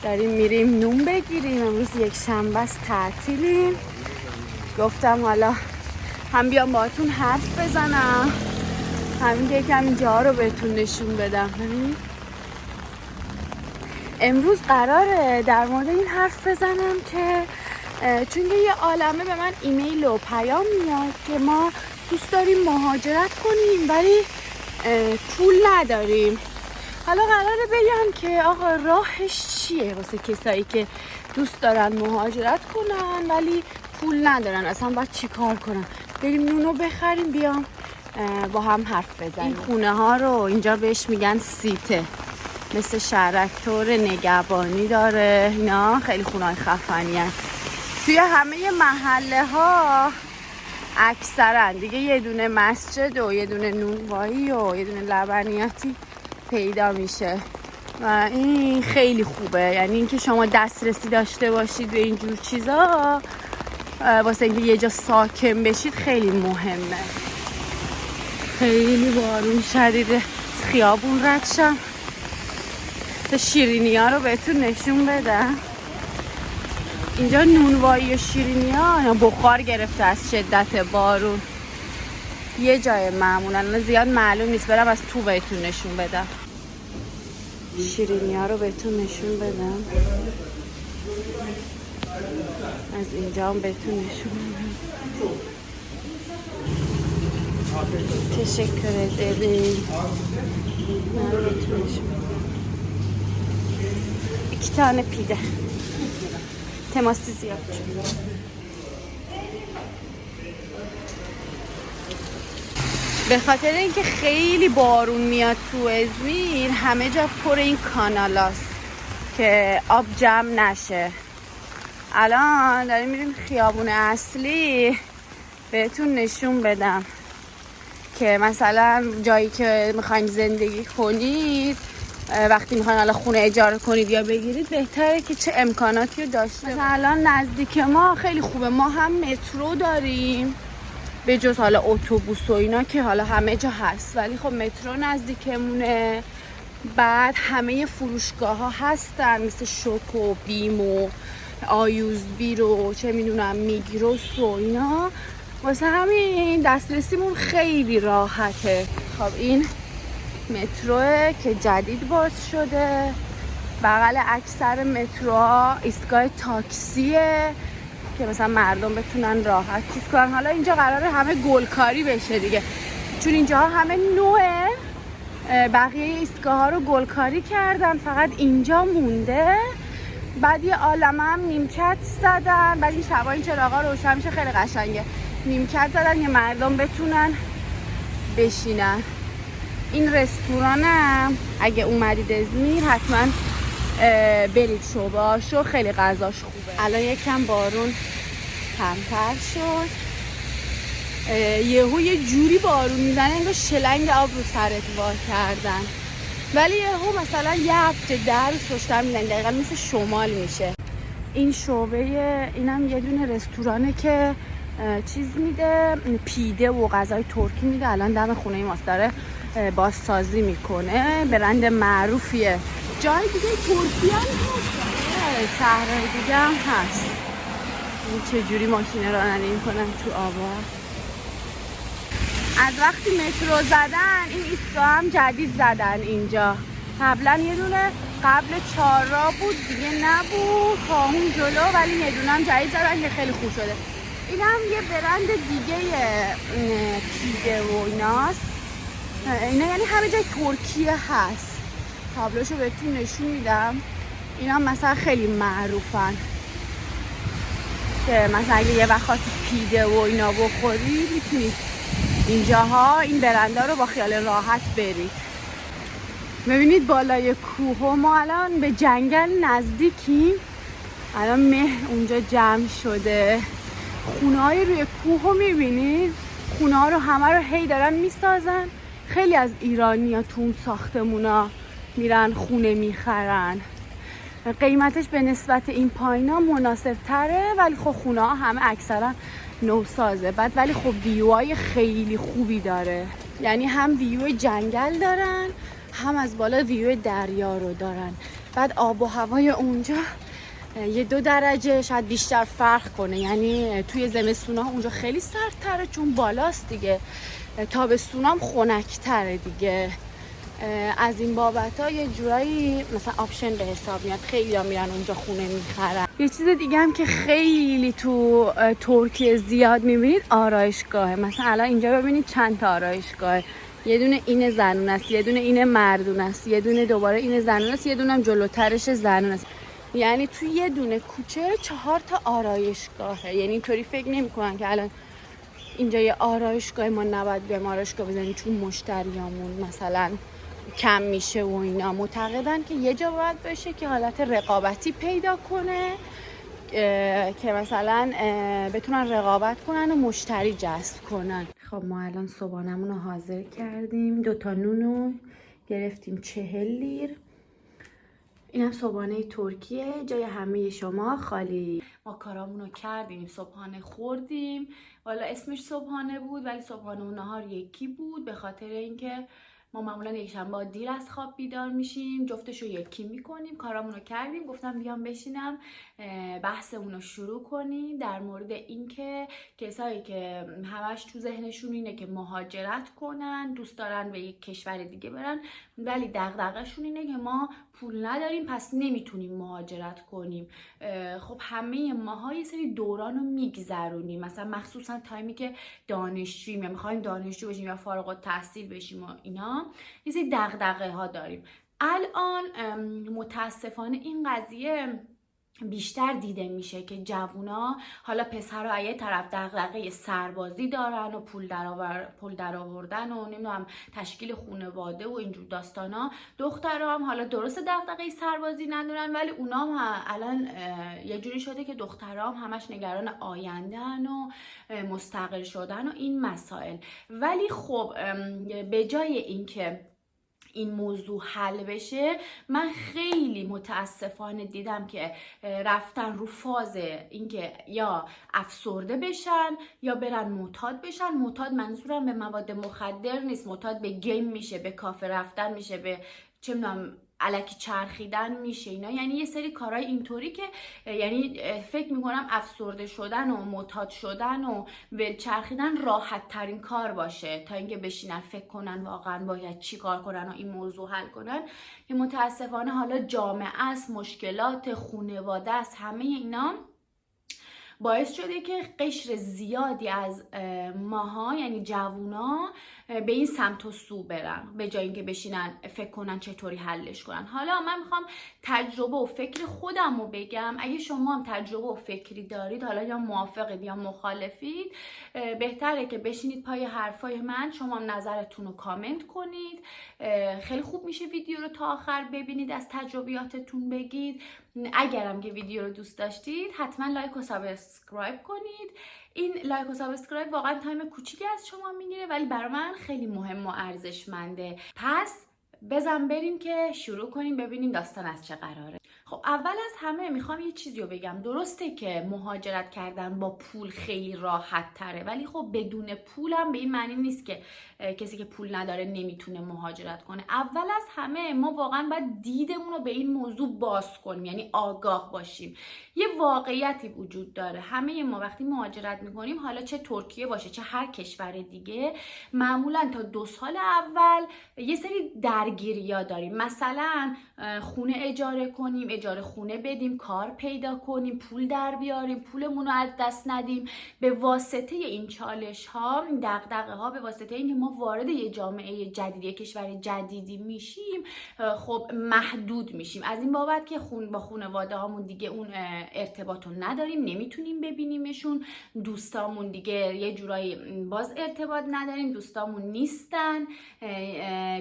داریم میریم نون بگیریم. امروز یک شنبه است، تعطیلیم. گفتم حالا هم بیام باهاتون حرف بزنم، همین که یکم اینجا رو بهتون نشون بدم. امروز قراره در مورد این حرف بزنم که چون یه عالمه به من ایمیل و پیام میاد که ما دوست داریم مهاجرت کنیم ولی پول نداریم. حالا قراره بگم که آقا راهش چیه واسه کسایی که دوست دارن مهاجرت کنن ولی پول ندارن، اصلا باید چی کار کنن. بریم نونو بخریم بیام با هم حرف بزنیم. این خونه ها رو اینجا بهش میگن سیته، مثل شهرک طور نگهبانی داره. اینا خیلی خونه های خفنی هست. توی همه محله ها اکثرا دیگه یه دونه مسجد و یه دونه نونوایی و یه دونه لبنیاتی پیدا میشه و این خیلی خوبه. یعنی اینکه شما دسترسی داشته باشید به اینجور چیزا واسه اینکه یه جا ساکن بشید خیلی مهمه. خیلی بارون شدیده، خیابون رد شم تا شیرینی ها رو بهتون نشون بدم. اینجا نونوایی و شیرینی ها بخار گرفته از شدت بارون. یه جای معمولا زیاد معلوم نیست، برم از تو بهتون نشون بدم. شیرینی ها رو بهتون نشون بدم، از اینجا هم بهتون نشون بدم. تشکر دلی. من رو بهتون نشون بدم. 2 tane pide. Temassız yapacağım. به خاطر اینکه خیلی بارون میاد تو ازمیر همه جا پر این کانالاست که آب جمع نشه. الان داریم میریم خیابون اصلی بهتون نشون بدم که مثلا جایی که میخواین زندگی کنید، وقتی میخواین حالا خونه اجاره کنید یا بگیرید، بهتره که چه امکاناتی رو داشته. مثلا الان نزدیک ما خیلی خوبه، ما هم مترو داریم به جز حالا اتوبوس و اینا که حالا همه جا هست، ولی خب مترو نزدیکمونه. بعد همه فروشگاه ها هستن مثل شوک و بیم و آیوزبیر و چه میدونم میگروس و اینا، واسه همین دسترسیمون خیلی راحته. خب این متروه که جدید باز شده، بغل اکثر متروها ایستگاه تاکسیه که مثلا مردم بتونن راحت چیز کنن. حالا اینجا قراره همه گلکاری بشه دیگه، چون اینجا همه نوعه، بقیه ایستگاه ها رو گلکاری کردن، فقط اینجا مونده. بعد یه عالمه هم نیمکت زدن، بعد این شبا این چراغا روشن میشه، خیلی قشنگه. نیمکت زدن یه مردم بتونن بشینن. این رستورانم اگه اومدید ازمیر حتما برید شعبه‌هاشو، خیلی غذاش خوبه. الان یکم بارون کمتر شد، یهو یه جوری بارون میزنه انگار شلنگ آب رو سرت وا کردن، ولی یهو مثلا یه هفته در پشتم میزنه، دقیقا مثل شمال میشه. این شعبه اینم یه دونه رستورانه که چیز میده، پیده و غذای ترکی میده. الان دم خونه ماست، داره بازسازی میکنه، برند معروفیه. جای دیگه ترکی هم هست، شهرهای دیگه هم هست. این چجوری ماشین رانندگی میکنن تو آبا. از وقتی مترو زدن این ایستگاه هم جدید زدن اینجا. قبلا یه دونه قبل 4 راه بود دیگه نبود تا اون جلو، ولی یه دونه هم جدید زدن که خیلی خوب شده. این هم یه برند دیگه پیده و ایناست. اینا یعنی همه جای ترکیه هست. تابلوشو بهتون نشون میدم. اینا هم مثلا خیلی معروفن که مثلا اگه یه وقت خواست پیده و اینا بخورید میتونید اینجاها این برنده رو با خیال راحت برید. ببینید بالای کوه، ما الان به جنگل نزدیکیم. الان مه اونجا جمع شده، خونه های روی کوه رو میبینید. خونه ها رو همه رو هی دارن میسازن. خیلی از ایرانی ها تو اون ساختمونا میرن خونه میخرن. قیمتش به نسبت این پایینا مناسب تره، ولی خب خونه ها همه اکثرا نوسازه. بعد ولی خب ویوهای خیلی خوبی داره، یعنی هم ویو جنگل دارن هم از بالا ویو دریا رو دارن. بعد آب و هوای اونجا 1-2 درجه شاید بیشتر فرق کنه، یعنی توی زمستونا اونجا خیلی سردتره چون بالاست دیگه، تابستونام خنک‌تره دیگه. از این بابت ها یه جورایی مثلا آپشن به حساب میاد، خیلی ها میرن اونجا خونه میخرن. یه چیز دیگه هم که خیلی تو ترکیه زیاد میبینید آرایشگاهه. مثلا الان اینجا ببینید چند تا آرایشگاهه، یه دونه این زنون است، یه دونه این مردون است، یه دونه دوباره این زنون است، یه دونه هم جلوترش زنون است. یعنی تو یه دونه کوچه 4 تا آرایشگاهه. یعنی اینطوری فکر نمی‌کنن که الان اینجا یه آرایشگاه ما نباید به آرایشگاه بزنیم چون مشتریامون مثلا کم میشه و اینا. معتقدن که یه جا باید بشه که حالت رقابتی پیدا کنه که مثلا بتونن رقابت کنن و مشتری جذب کنن. خب ما الان صبحانمون رو حاضر کردیم، 2 تا نونو گرفتیم 40 لیر. اینم صبحانه ترکیه، جای همه شما خالی. ما کارامونو کردیم، صبحانه خوردیم. والا اسمش صبحانه بود ولی صبحانه و نهار یکی بود، به خاطر اینکه ما معمولا یکشنبه دیر از خواب بیدار میشیم، جفتشو یکی میکنیم. کارامونو کردیم، گفتم بیام بشینم بحثمون رو شروع کنیم در مورد اینکه کسایی که همش تو ذهنشون اینه که مهاجرت کنن، دوست دارن به یک کشور دیگه برن ولی دغدغه‌شون اینه که ما پول نداریم پس نمیتونیم مهاجرت کنیم. خب همه ماها یه سری دوران رو میگذرونیم، مثلا مخصوصا تایمی که دانشجوییم یا میخوایم دانشجو بشیم یا فارغ التحصیل بشیم و اینا، یه سری دغدغه ها داریم. الان متاسفانه این قضیه بیشتر دیده میشه که جوونا، حالا پسرها یه طرف دغدغه سربازی دارن و پول در آوردن و نمیدونم تشکیل خانواده و اینجور داستانا، دخترها هم حالا درست دغدغه سربازی ندارن ولی اونا هم الان یه جوری شده که دخترها هم همش نگران آینده‌ان و مستقل شدن و این مسائل. ولی خب به جای اینکه این موضوع حل بشه، من خیلی متاسفانه دیدم که رفتن رو فاز اینکه یا افسرده بشن یا برن معتاد بشن. معتاد منظورم به مواد مخدر نیست، معتاد به گیم میشه، به کافه رفتن میشه، به چه میدونم الکی چرخیدن میشه اینا. یعنی یه سری کارهای اینطوری که یعنی فکر میکنم افسرده شدن و معتاد شدن و ول چرخیدن راحت ترین کار باشه تا اینکه بشینن فکر کنن واقعا باید چی کار کنن و این موضوع حل کنن. که متاسفانه حالا جامعه است، مشکلات خانواده است، همه اینا باعث شده که قشر زیادی از ماها یعنی جوونا به این سمت و سو برن به جای اینکه بشینن فکر کنن چطوری حلش کنن. حالا من میخوام تجربه و فکر خودم رو بگم، اگه شما هم تجربه و فکری دارید، حالا یا موافقید یا مخالفید، بهتره که بشینید پای حرفای من، شما هم نظرتون رو کامنت کنید. خیلی خوب میشه ویدیو رو تا آخر ببینید، از تجربیاتتون بگید. اگرم که ویدیو رو دوست داشتید حتما لایک و سابسکرایب کنید. این لایک و سابسکرایب واقعا تایم کوچیکی از شما میگیره ولی برای من خیلی مهم و ارزشمنده. پس بزن بریم که شروع کنیم ببینیم داستان از چه قراره. خب اول از همه میخوام یه چیزی رو بگم. درسته که مهاجرت کردن با پول خیلی راحت تره ولی خب بدون پول هم به این معنی نیست که کسی که پول نداره نمیتونه مهاجرت کنه. اول از همه ما واقعا باید دیدمون رو به این موضوع باز کنیم، یعنی آگاه باشیم. یه واقعیتی وجود داره، همه ما وقتی مهاجرت میکنیم، حالا چه ترکیه باشه چه هر کشور دیگه، معمولا تا 2 سال اول یه سری درگیری‌ها داریم. مثلا خونه اجاره کنیم، اجاره خونه بدیم، کار پیدا کنیم، پول در بیاریم، پولمون رو از دست ندیم. به واسطه این چالش ها، این دغدغه ها، به واسطه اینکه ما وارد یه جامعه جدیدی، کشور جدیدی میشیم، خب محدود میشیم. از این بابت که با خانواده هامون دیگه اون ارتباط رو نداریم، نمیتونیم ببینیمشون. دوستامون دیگه یه جورایی باز ارتباط نداریم، دوستامون نیستن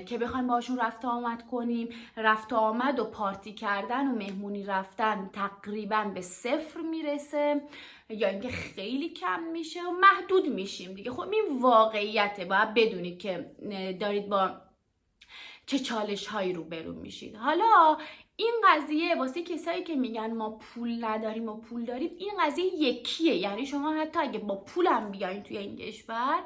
که بخوایم باشون رفت آمد کنیم. رفت آمد و پارتی کردن و مهمونی رفتن تقریبا به 0 میرسه یا اینکه خیلی کم میشه و محدود میشیم دیگه. خب این واقعیته، باید بدونید که دارید با چه چالش هایی روبرو میشید. حالا این قضیه واسه کسایی که میگن ما پول نداریم و پول داریم، این قضیه یکیه. یعنی شما حتی اگه با پولم بیاین توی این کشور،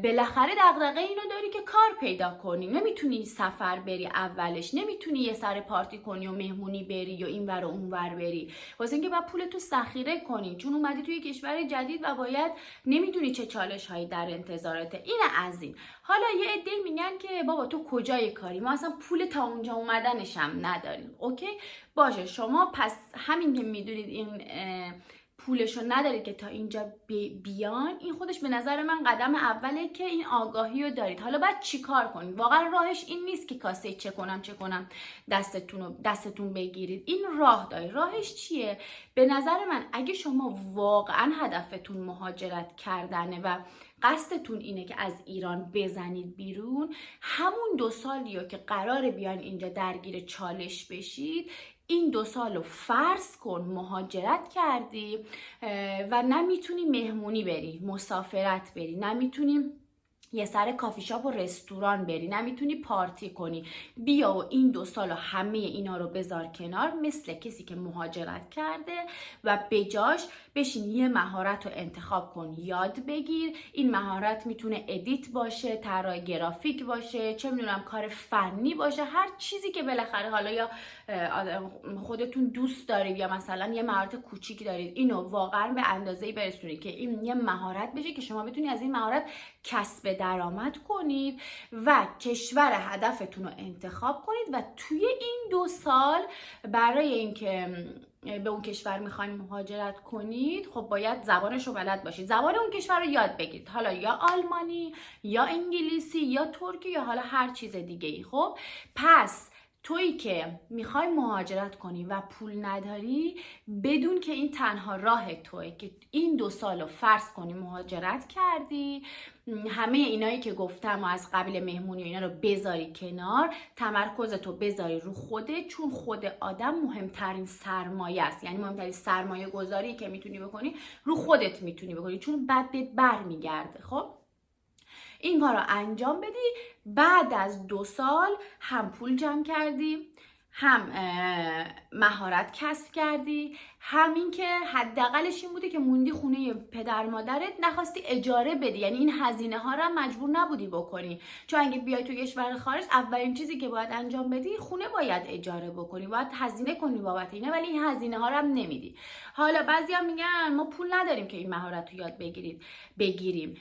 بالاخره دغدغه اینو داری که کار پیدا کنی. نمیتونی سفر بری اولش، نمیتونی یه سر پارتی کنی و مهمونی بری یا اینور و اونور بری، واسه اینکه باید پولتو ذخیره کنی، چون اومدی توی کشور جدید و باید نمیدونی چه چالش هایی در انتظارته. این از این. حالا یه عده میگن که بابا تو کجای کاری، ما اصلا پول تا اونجا اومدنش هم نداریم. اوکی باشه، شما پس همین که میدونید این پولشو ندارید که تا اینجا بیان، این خودش به نظر من قدم اوله که این آگاهی رو دارید. حالا باید چی کار کنید؟ واقعا راهش این نیست که کاسه چه کنم دستتون بگیرید. این راه داره. راهش چیه؟ به نظر من اگه شما واقعا هدفتون مهاجرت کردنه و قصدتون اینه که از ایران بزنید بیرون، همون 2 سالیو که قراره بیان اینجا درگیر چالش بشید، این 2 سالو فرض کن مهاجرت کردی و نمیتونی مهمونی بری، مسافرت بری، نمیتونی یه سر کافی شاپ و رستوران بری، نمیتونی پارتی کنی. بیا و این 2 سال همه اینا رو بذار کنار، مثل کسی که مهاجرت کرده و بجاش بشین یه مهارت رو انتخاب کن، یاد بگیر. این مهارت میتونه ادیت باشه، طراحی گرافیک باشه، چه میدونم کار فنی باشه، هر چیزی که بالاخره حالا یا خودتون دوست دارید یا مثلا یه مهارت کوچیکی دارید، اینو واقعا به اندازه‌ای برسونید که این یه مهارت بشه که شما بتونید از این مهارت کسب درآمد کنید و کشور هدفتون رو انتخاب کنید و توی این 2 سال برای اینکه به اون کشور میخواین مهاجرت کنید، خب باید زبانش رو بلد باشید، زبان اون کشور رو یاد بگیرید، حالا یا آلمانی یا انگلیسی یا ترکی یا حالا هر چیز دیگه ای. خب پس تویی که میخوای مهاجرت کنی و پول نداری، بدون که این تنها راه توئه که این 2 سالو فرض کنی مهاجرت کردی، همه اینایی که گفتم و از قبیل مهمونی و اینا رو بذاری کنار، تمرکزتو بذاری رو خودت، چون خود آدم مهمترین سرمایه است. یعنی مهمترین سرمایه گذاری که میتونی بکنی رو خودت میتونی بکنی، چون بعد بهت برمیگرده. خب این کار رو انجام بدی، بعد از 2 سال هم پول جمع کردی، هم مهارت کسب کردی، همین که حداقلش این بوده که موندی خونه پدر مادرت، نخواستی اجاره بدی، یعنی این هزینه ها رو مجبور نبودی بکنی، چون اگه بیای تو کشور خارج اولین چیزی که باید انجام بدی خونه باید اجاره بکنی، باید هزینه کنی بابت اینه، ولی این هزینه ها رو هم نمیدی. حالا بعضیا میگن ما پول نداریم که این مهارت رو یاد بگیریم.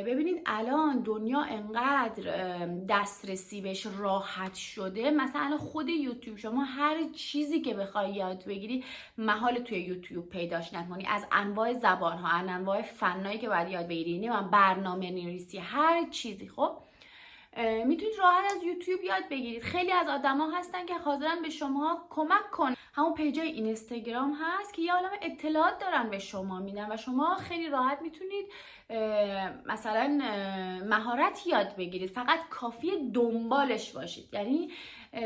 ببینید الان دنیا انقدر دسترسی بهش راحت شده، مثلا خود یوتیوب شما هر چیزی که بخوای یاد بگیری محال توی یوتیوب پیداش نکنی، از انواع زبان‌ها، انواع فنایی که باید یاد بگیری، برنامه نویسی، هر چیزی. خب میتونید راحت از یوتیوب یاد بگیرید. خیلی از آدما هستن که حاضرن به شما کمک کنن. همون پیجای اینستاگرام هست که یه عالمه اطلاعات دارن به شما میدن و شما خیلی راحت میتونید مثلا مهارت یاد بگیرید، فقط کافیه دنبالش باشید. یعنی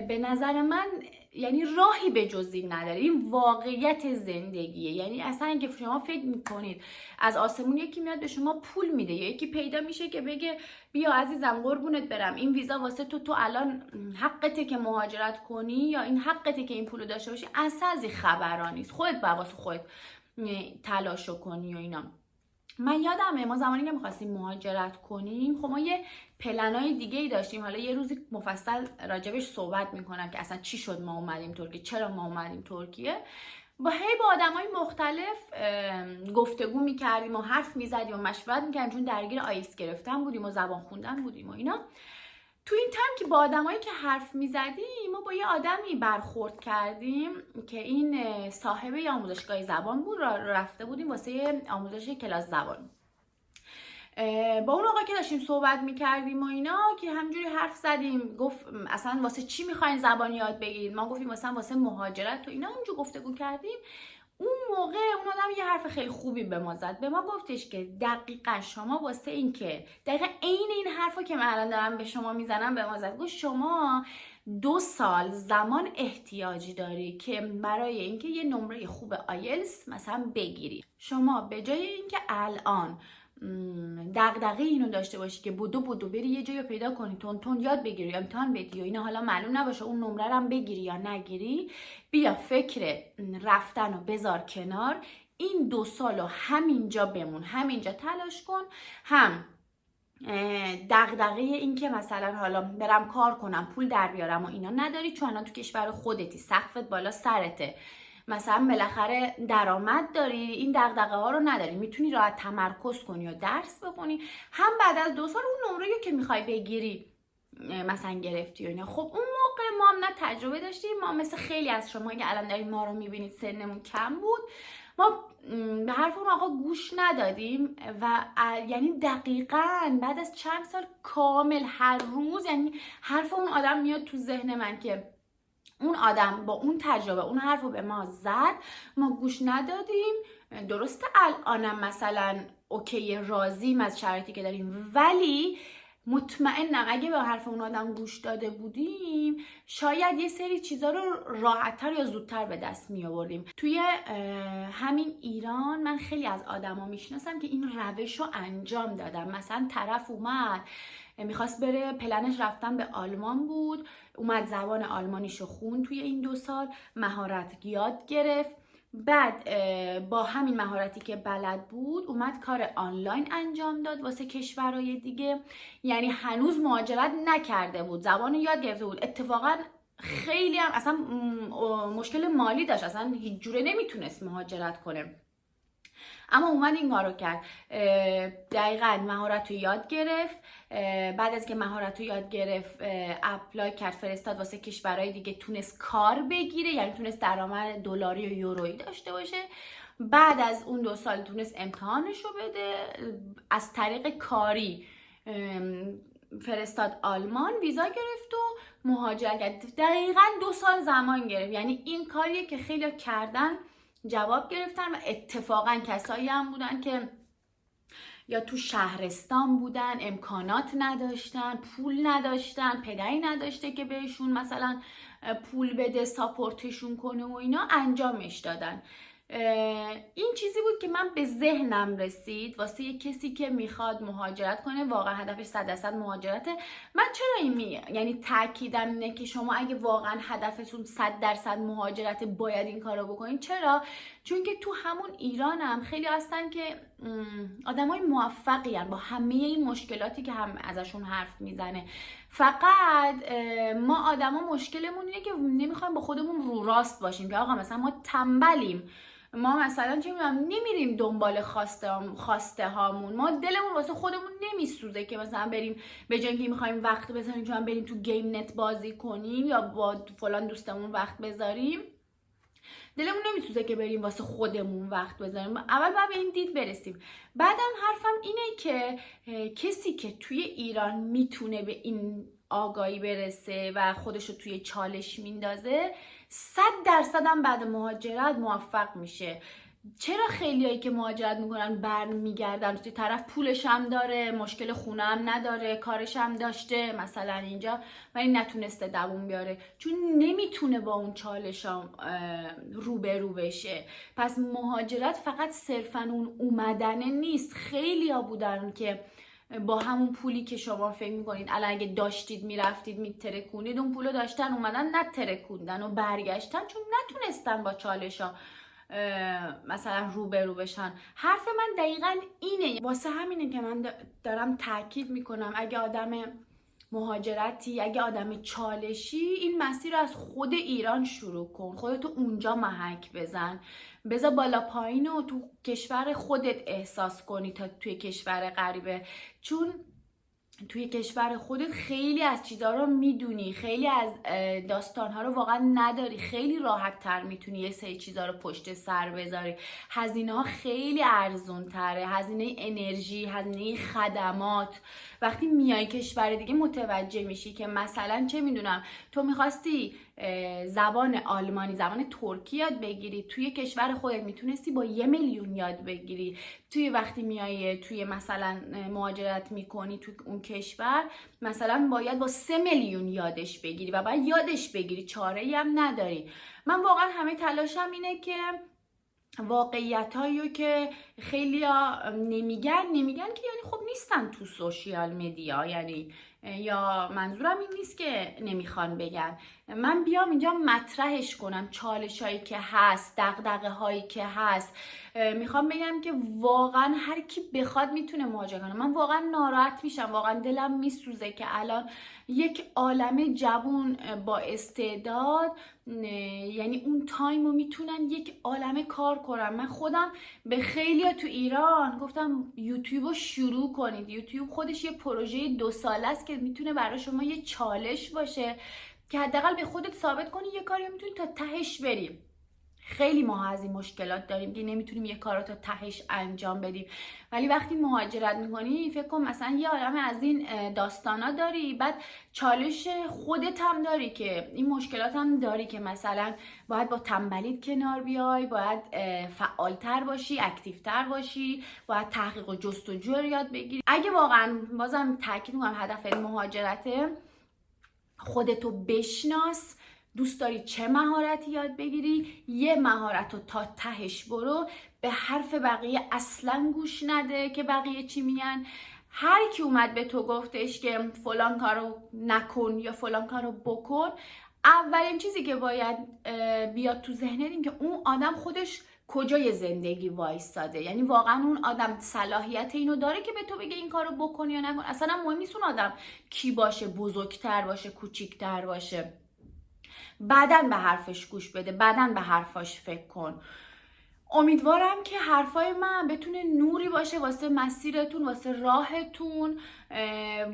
به نظر من یعنی راهی به جز این نداره، این واقعیت زندگیه. یعنی اصلا اینکه شما فکر میکنید از آسمون یکی میاد به شما پول میده یا یکی پیدا میشه که بگه بیا عزیزم قربونت برم این ویزا واسه تو الان حقته که مهاجرت کنی یا این حقته که این پولو داشته باشی، اصلا از این خبرا نیست. خودت با واسه خودت تلاشو کنی و اینا. من یادمه ما زمانی که می‌خواستیم مهاجرت کنیم، خب ما یه پلنای دیگه ای داشتیم. حالا یه روزی مفصل راجبش صحبت میکنم که اصلا چی شد ما اومدیم ترکیه، چرا ما اومدیم ترکیه. با آدمای مختلف گفتگو میکردیم و حرف میزدیم و مشورت میکردیم، چون درگیر آیلتس گرفتن بودیم و زبان خوندن بودیم و اینا. تو این تایم که با آدمایی که حرف میزدیم، ما با یه آدمی برخورد کردیم که این صاحب یه آموزشگاه زبان بود، رفته بودیم واسه آموزش کلاس زبان. با اون آقا که داشتیم صحبت میکردیم و اینا، که همجوری حرف زدیم، گفت اصلا واسه چی میخواین زبان یاد بگیرید؟ ما گفتیم مثلا واسه مهاجرت و اینا. اونجا گفتگو کردیم. اون موقع اون آدم یه حرف خیلی خوبی به ما زد. به ما گفتش که دقیقاً شما واسه این که دقیقاً عین این حرفو که من الان دارم به شما میزنم به ما زد. گفت شما 2 سال زمان احتیاجی داری که برای اینکه یه نمره خوب آیلتس مثلا بگیری. شما به جای اینکه الان دغدغه اینو داشته باشی که بدو بری یه جایی پیدا کنی، تون یاد بگیری یا امتحان بدی و اینا، حالا معلوم نباشه اون نمره رو هم بگیری یا نگیری، بیا فکر رفتن رو بذار کنار، این 2 سال رو همینجا بمون، همینجا تلاش کن. هم دغدغه این که مثلا حالا برم کار کنم پول در بیارم و اینا نداری، چون الان تو کشور خودتی، سقفت بالا سرته، مثلا بالاخره درآمد داری، این دغدغه ها رو نداری، میتونی راحت تمرکز کنی و درس بخونی. هم بعد از 2 سال اون نمره رو که میخوای بگیری مثلا گرفتی و اینا. خب اون موقع ما هم نه تجربه داشتیم، ما مثل خیلی از شما که الان دارید ما رو میبینید سنمون کم بود، ما به حرف اون آقا گوش ندادیم و یعنی دقیقاً بعد از چند سال کامل هر روز یعنی حرف اون آدم میاد تو ذهن من که اون آدم با اون تجربه اون حرف رو به ما زد، ما گوش ندادیم. درسته الانم مثلا اوکی راضیم از شرایطی که داریم، ولی مطمئنم اگه به حرف اون آدم گوش داده بودیم شاید یه سری چیزا رو راحت‌تر یا زودتر به دست می آوردیم. توی همین ایران من خیلی از آدما میشناسم که این روش رو انجام دادم. مثلا طرف اومد میخواست بره، پلنش رفتن به آلمان بود، اومد زبان آلمانیشو خون توی این 2 سال، مهارت یاد گرفت، بعد با همین مهارتی که بلد بود اومد کار آنلاین انجام داد واسه کشورهای دیگه. یعنی هنوز مهاجرت نکرده بود، زبان یاد گرفته بود. اتفاقا خیلی هم اصلا مشکل مالی داشت، اصلا هیچ جوره نمیتونست مهاجرت کنه، اما اومد این کارو کرد. دقیقاً مهارت رو یاد گرفت، بعد از که مهارت رو یاد گرفت اپلای کرد، فرستاد واسه کشورهای دیگه، تونست کار بگیره، یعنی تونست درآمد دلاری و یورویی داشته باشه. بعد از اون 2 سال تونست امتحانش رو بده، از طریق کاری فرستاد آلمان، ویزا گرفت و مهاجرت کرد. دقیقاً 2 سال زمان گرفت. یعنی این کاریه که خیلی کردن، جواب گرفتن و اتفاقا کسایی هم بودن که یا تو شهرستان بودن، امکانات نداشتن، پول نداشتن، پدری نداشته که بهشون مثلا پول بده ساپورتشون کنه و اینا، انجامش دادن. این چیزی بود که من به ذهنم رسید واسه یه کسی که میخواد مهاجرت کنه، واقعا هدفش 100% مهاجرته. من چرا یعنی تاکیدم اینه که شما اگه واقعا هدفتون 100% مهاجرت باید این کارو بکنین. چرا؟ چون که تو همون ایران هم خیلی هستن که آدمای موفقی هن با همه این مشکلاتی که هم ازشون حرف میزنه. فقط ما آدما مشکلمون اینه که نمیخوایم با خودمون رو راست باشیم، که آقا مثلا ما تنبلیم، ما مثلا چه میدونم نمیریم دنبال خواسته هامون، ما دلمون واسه خودمون نمیسوزه که مثلا بریم به جای اینکه میخوایم وقت بذاریم چون بریم تو گیم نت بازی کنیم یا با فلان دوستمون وقت بذاریم، دلمون نمیسوزه که بریم واسه خودمون وقت بذاریم. اول باید به این دید برسیم. بعدم حرفم اینه که کسی که توی ایران میتونه به این آگاهی برسه و خودشو توی چالش میندازه 100% هم بعد مهاجرت موفق میشه. چرا خیلیایی که مهاجرت میکنن برمیگردن توی طرف پولش هم داره، مشکل خونه هم نداره، کارش هم داشته مثلا اینجا، ولی نتونسته دووم بیاره چون نمیتونه با اون چالش هم روبرو بشه. پس مهاجرت فقط صرفا اون اومدنه نیست. خیلیا بودن که با همون پولی که شما فکر میکنید الان اگه داشتید میرفتید میترکونید، اون پولو داشتن اومدن نترکوندن و برگشتن چون نتونستن با چالش ها مثلا روبرو بشن. حرف من دقیقا اینه، واسه همینه که من دارم تاکید میکنم اگه آدم مهاجرتی، اگه آدم چالشی، این مسیر رو از خود ایران شروع کن، خودتو اونجا محک بزن، بذار بالا پایین رو تو کشور خودت احساس کنی تا توی کشور غریبه، چون توی کشور خودت خیلی از چیزها رو میدونی، خیلی از داستانها رو واقعا نداری، خیلی راحت تر میتونی یه سری چیزها رو پشت سر بذاری. هزینه ها خیلی ارزون تره، هزینه انرژی، هزینه خدمات. وقتی میای کشور دیگه متوجه میشی که مثلا چه میدونم تو میخواستی زبان آلمانی، زبان ترکی یاد بگیری، توی کشور خودت میتونستی با 1 میلیون یاد بگیری. توی وقتی میای توی مثلا مهاجرت میکنی تو اون کشور مثلا باید با 3 میلیون یادش بگیری و باید یادش بگیری، چاره‌ای هم نداری. من واقعا همه تلاشم اینه که واقعیتایی که خیلیا نمیگن که یعنی خب نیستن تو سوشیال مدیا، یعنی یا منظورم این نیست که نمیخوان بگن. من بیام اینجا مطرحش کنم چالشایی که هست، دغدغه هایی که هست. میخوام بگم که واقعا هر کی بخواد میتونه مواجه کنه. من واقعا ناراحت میشم، واقعا دلم میسوزه که الان یک عالمه جوون با استعداد، یعنی اون تایمو میتونن یک عالمه کار کنن. من خودم به خیلیا تو ایران گفتم یوتیوبو شروع کنید. یوتیوب خودش یه پروژه 2 ساله است که میتونه برای شما یه چالش باشه که حداقل به خودت ثابت کنی یه کاری میتونی تا تهش بری. خیلی ما از این مشکلات داریم که نمیتونیم یه کار رو تا تهش انجام بدیم، ولی وقتی مهاجرت میکنی فکر کن مثلا یه عالمه از این داستانا داری، بعد چالش خودت هم داری که این مشکلات هم داری که مثلا باید با تنبلیت کنار بیای، باید فعالتر باشی، اکتیوتر باشی، باید تحقیق و جستجو رو یاد بگیری. اگه واقعا بازم تاکید میکنم هدف مهاجرته، خودتو بشناس، دوست داری چه مهارتی یاد بگیری، یه مهارت رو تا تهش برو، به حرف بقیه اصلا گوش نده که بقیه چی میگن. هر کی اومد به تو گفتش که فلان کارو نکن یا فلان کارو بکن، اولین چیزی که باید بیاد تو ذهنت این که اون آدم خودش کجای زندگی وایستاده، یعنی واقعا اون آدم صلاحیت اینو داره که به تو بگه این کارو بکن یا نکن. اصلا مهم نیست اون آدم کی باشه، بزرگتر باشه، کوچیکتر باشه. بعداً به حرفش گوش بده، بعداً به حرفاش فکر کن. امیدوارم که حرفای من بتونه نوری باشه واسه مسیرتون، واسه راهتون.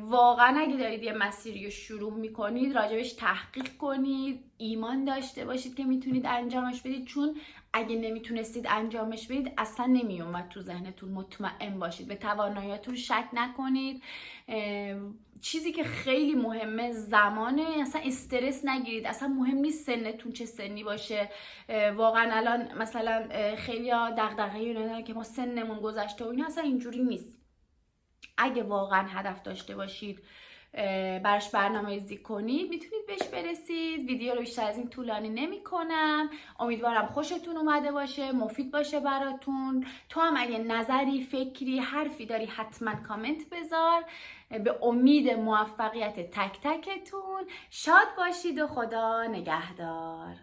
واقعا اگه دارید یه مسیری رو شروع میکنید راجبش تحقیق کنید، ایمان داشته باشید که میتونید انجامش بدید، چون اگه نمیتونستید انجامش بدید اصلا نمیومد تو ذهنتون. مطمئن باشید، به تواناییاتون شک نکنید. چیزی که خیلی مهمه زمانه، اصلا استرس نگیرید. اصلا مهم نیست سنتون چه سنی باشه. واقعا الان مثلا خیلی دغدغه‌ای دارن که ما سنمون گذشته و اینا، اصلا اینجوری نیست. اگه واقعا هدف داشته باشید، براش برنامه‌ریزی کنید، میتونید بهش برسید. ویدیو رو بیشتر از این طولانی نمی‌کنم. امیدوارم خوشتون اومده باشه، مفید باشه براتون. تو هم اگه نظری، فکری، حرفی داری حتما کامنت بذار. به امید موفقیت تک تکتون. شاد باشید و خدا نگهدار.